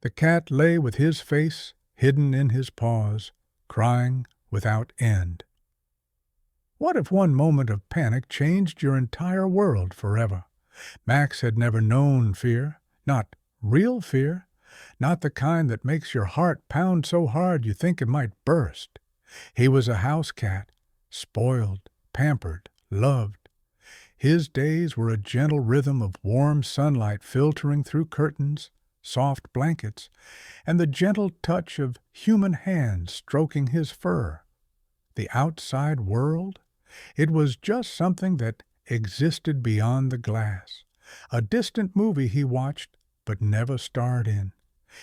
The cat lay with his face hidden in his paws, crying without end. What if one moment of panic changed your entire world forever? Max had never known fear, not real fear, not the kind that makes your heart pound so hard you think it might burst. He was a house cat, spoiled, pampered, loved. His days were a gentle rhythm of warm sunlight filtering through curtains, soft blankets, and the gentle touch of human hands stroking his fur. The outside world? It was just something that existed beyond the glass, a distant movie he watched but never starred in.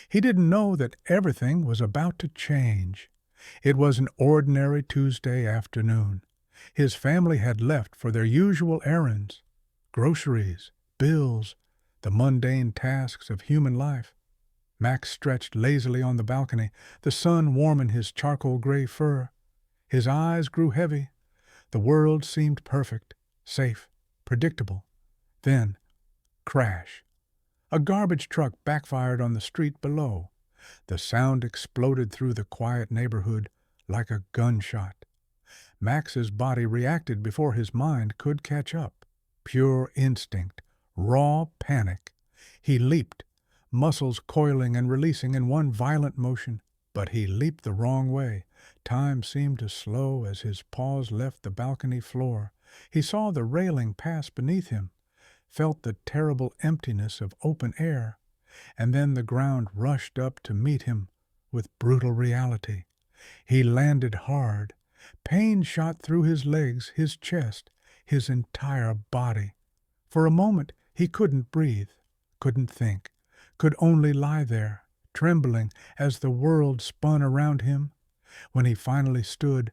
He didn't know that everything was about to change. It was an ordinary Tuesday afternoon. His family had left for their usual errands, groceries, bills, the mundane tasks of human life. Max stretched lazily on the balcony, the sun warming his charcoal-gray fur. His eyes grew heavy. The world seemed perfect, safe, predictable. Then, crash. A garbage truck backfired on the street below. The sound exploded through the quiet neighborhood like a gunshot. Max's body reacted before his mind could catch up. Pure instinct, raw panic. He leaped, muscles coiling and releasing in one violent motion. But he leaped the wrong way. Time seemed to slow as his paws left the balcony floor. He saw the railing pass beneath him, felt the terrible emptiness of open air, and then the ground rushed up to meet him with brutal reality. He landed hard. Pain shot through his legs, his chest, his entire body. For a moment he couldn't breathe, couldn't think, could only lie there, trembling as the world spun around him. When he finally stood,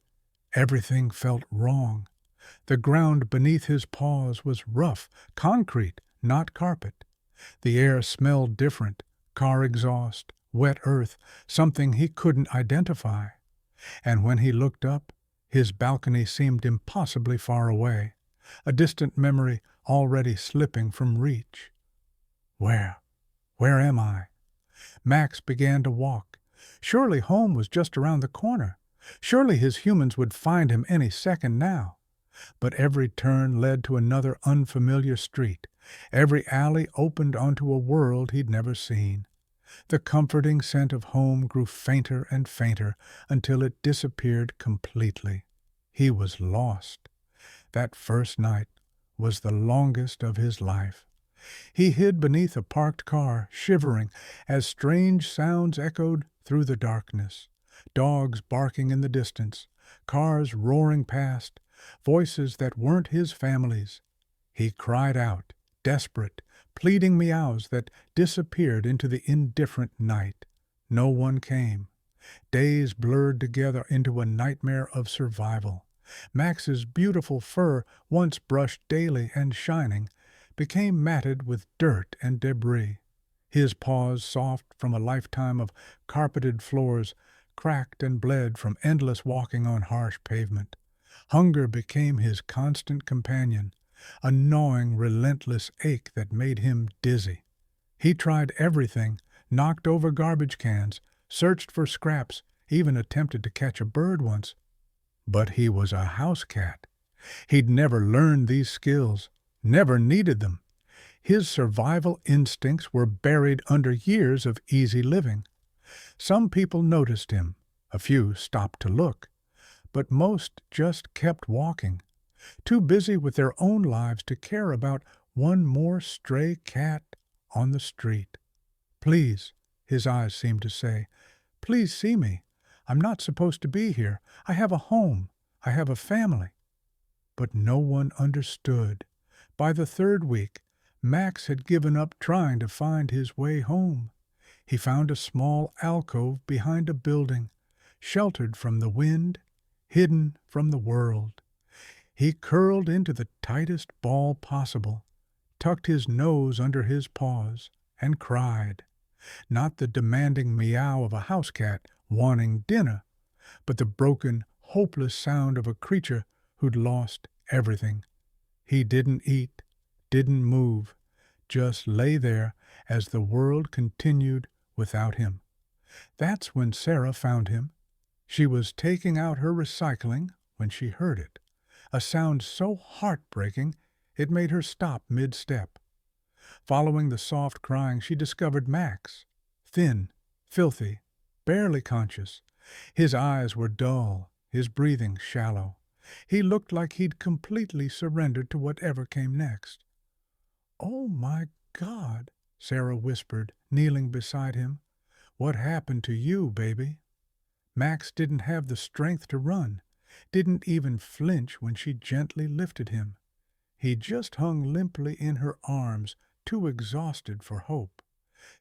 everything felt wrong. The ground beneath his paws was rough, concrete, not carpet. The air smelled different, car exhaust, wet earth, something he couldn't identify. And when he looked up, his balcony seemed impossibly far away, a distant memory already slipping from reach. Where am I? Max began to walk. Surely home was just around the corner. Surely his humans would find him any second now. But every turn led to another unfamiliar street. Every alley opened onto a world he'd never seen. The comforting scent of home grew fainter and fainter until it disappeared completely. He was lost. That first night was the longest of his life. He hid beneath a parked car, shivering as strange sounds echoed through the darkness. Dogs barking in the distance, cars roaring past, voices that weren't his family's. He cried out, desperate, pleading meows that disappeared into the indifferent night. No one came. Days blurred together into a nightmare of survival. Max's beautiful fur, once brushed daily and shining, became matted with dirt and debris. His paws, soft from a lifetime of carpeted floors, cracked and bled from endless walking on harsh pavement. Hunger became his constant companion, a gnawing, relentless ache that made him dizzy. He tried everything, knocked over garbage cans, searched for scraps, even attempted to catch a bird once. But he was a house cat. He'd never learned these skills, never needed them. His survival instincts were buried under years of easy living. Some people noticed him, a few stopped to look, but most just kept walking, too busy with their own lives to care about one more stray cat on the street. Please, his eyes seemed to say, please see me. I'm not supposed to be here. I have a home. I have a family. But no one understood. By the third week, Max had given up trying to find his way home. He found a small alcove behind a building, sheltered from the wind, hidden from the world. He curled into the tightest ball possible, tucked his nose under his paws, and cried. Not the demanding meow of a house cat wanting dinner, but the broken, hopeless sound of a creature who'd lost everything. He didn't eat, didn't move, just lay there as the world continued without him. That's when Sarah found him. She was taking out her recycling when she heard it, a sound so heartbreaking it made her stop mid-step. Following the soft crying, she discovered Max, thin, filthy, barely conscious. His eyes were dull, his breathing shallow. He looked like he'd completely surrendered to whatever came next. "Oh, my God," Sarah whispered, kneeling beside him. "What happened to you, baby?" Max didn't have the strength to run, didn't even flinch when she gently lifted him. He just hung limply in her arms, too exhausted for hope.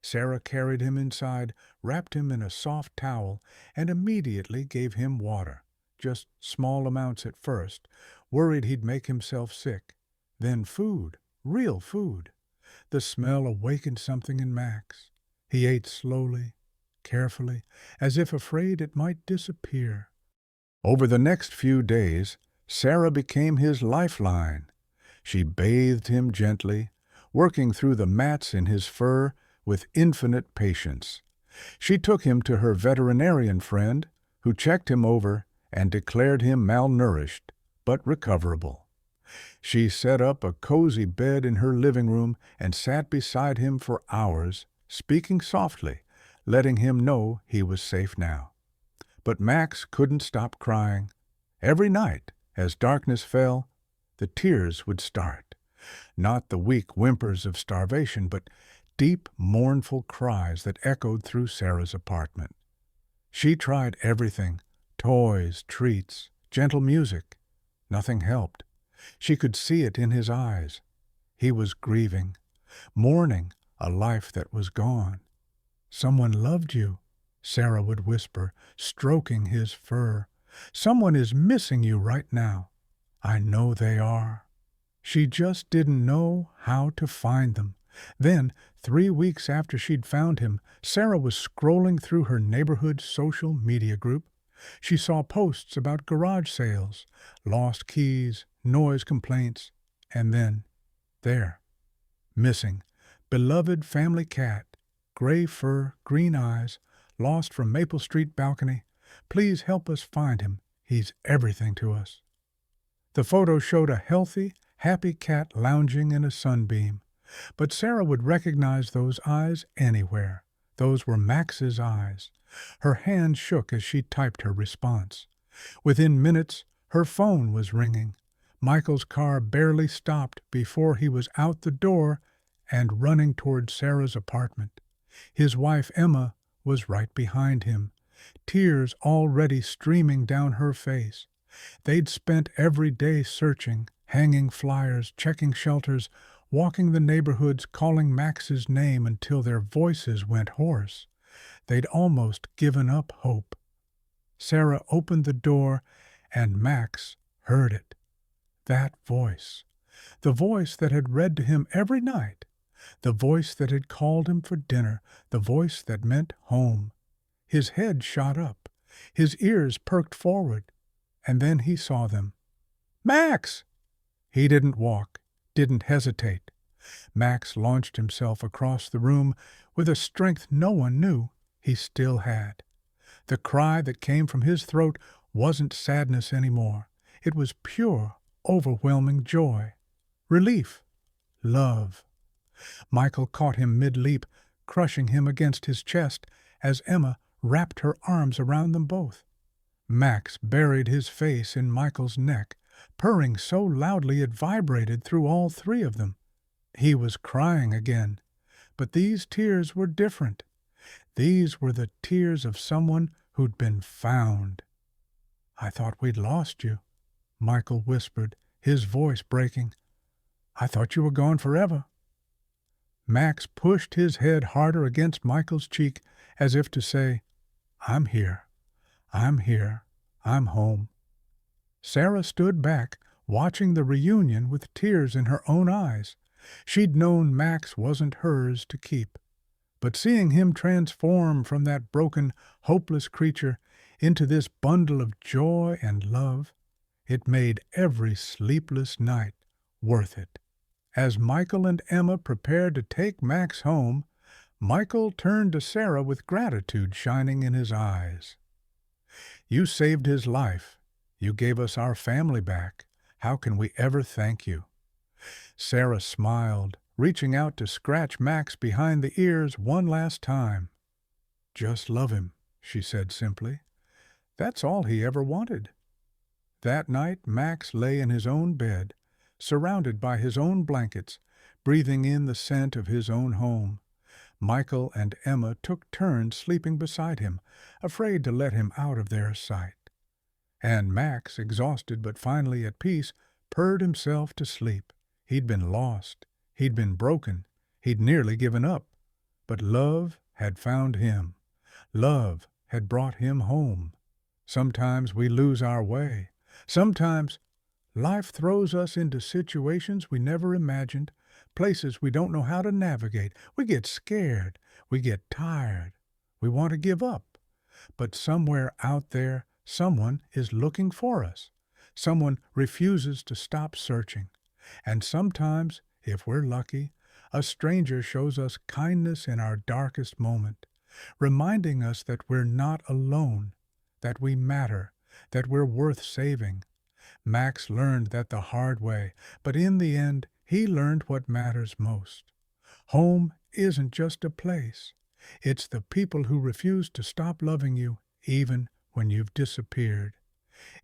Sarah carried him inside, wrapped him in a soft towel, and immediately gave him water. Just small amounts at first, worried he'd make himself sick. Then food, real food. The smell awakened something in Max. He ate slowly, carefully, as if afraid it might disappear. Over the next few days, Sarah became his lifeline. She bathed him gently, working through the mats in his fur with infinite patience. She took him to her veterinarian friend, who checked him over and declared him malnourished, but recoverable. She set up a cozy bed in her living room and sat beside him for hours, speaking softly, letting him know he was safe now. But Max couldn't stop crying. Every night, as darkness fell, the tears would start. Not the weak whimpers of starvation, but deep, mournful cries that echoed through Sarah's apartment. She tried everything, toys, treats, gentle music. Nothing helped. She could see it in his eyes. He was grieving, mourning a life that was gone. "Someone loved you," Sarah would whisper, stroking his fur. "Someone is missing you right now. I know they are." She just didn't know how to find them. Then, 3 weeks after she'd found him, Sarah was scrolling through her neighborhood social media group. She saw posts about garage sales, lost keys, noise complaints, and then, there, missing, beloved family cat, gray fur, green eyes, lost from Maple Street balcony. Please help us find him. He's everything to us. The photo showed a healthy, happy cat lounging in a sunbeam. But Sarah would recognize those eyes anywhere. Those were Max's eyes. Her hand shook as she typed her response. Within minutes, her phone was ringing. Michael's car barely stopped before he was out the door and running toward Sarah's apartment. His wife, Emma, was right behind him, tears already streaming down her face. They'd spent every day searching, hanging flyers, checking shelters, walking the neighborhoods, calling Max's name until their voices went hoarse. They'd almost given up hope. Sarah opened the door, and Max heard it. That voice. The voice that had read to him every night. The voice that had called him for dinner. The voice that meant home. His head shot up. His ears perked forward. And then he saw them. "Max!" He didn't walk, didn't hesitate. Max launched himself across the room with a strength no one knew he still had. The cry that came from his throat wasn't sadness anymore. It was pure, overwhelming joy, relief, love. Michael caught him mid-leap, crushing him against his chest as Emma wrapped her arms around them both. Max buried his face in Michael's neck, purring so loudly it vibrated through all three of them. He was crying again, but these tears were different. These were the tears of someone who'd been found. "I thought we'd lost you," Michael whispered, his voice breaking. "I thought you were gone forever." Max pushed his head harder against Michael's cheek as if to say, "I'm here. I'm here. I'm home." Sarah stood back, watching the reunion with tears in her own eyes. She'd known Max wasn't hers to keep. But seeing him transform from that broken, hopeless creature into this bundle of joy and love, it made every sleepless night worth it. As Michael and Emma prepared to take Max home, Michael turned to Sarah with gratitude shining in his eyes. "You saved his life. You gave us our family back. How can we ever thank you?" Sarah smiled, reaching out to scratch Max behind the ears one last time. "Just love him," she said simply. "That's all he ever wanted." That night Max lay in his own bed, surrounded by his own blankets, breathing in the scent of his own home. Michael and Emma took turns sleeping beside him, afraid to let him out of their sight. And Max, exhausted but finally at peace, purred himself to sleep. He'd been lost. He'd been broken. He'd nearly given up. But love had found him. Love had brought him home. Sometimes we lose our way. Sometimes life throws us into situations we never imagined, places we don't know how to navigate. We get scared. We get tired. We want to give up. But somewhere out there, someone is looking for us. Someone refuses to stop searching. And sometimes, if we're lucky, a stranger shows us kindness in our darkest moment, reminding us that we're not alone, that we matter, that we're worth saving. Max learned that the hard way, but in the end, he learned what matters most. Home isn't just a place. It's the people who refuse to stop loving you, even when you've disappeared.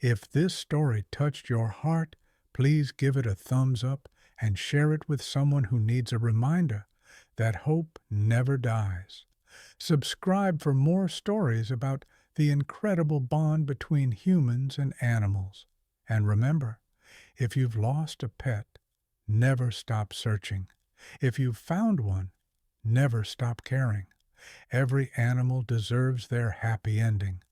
If this story touched your heart, please give it a thumbs up and share it with someone who needs a reminder that hope never dies. Subscribe for more stories about the incredible bond between humans and animals. And remember, if you've lost a pet, never stop searching. If you've found one, never stop caring. Every animal deserves their happy ending.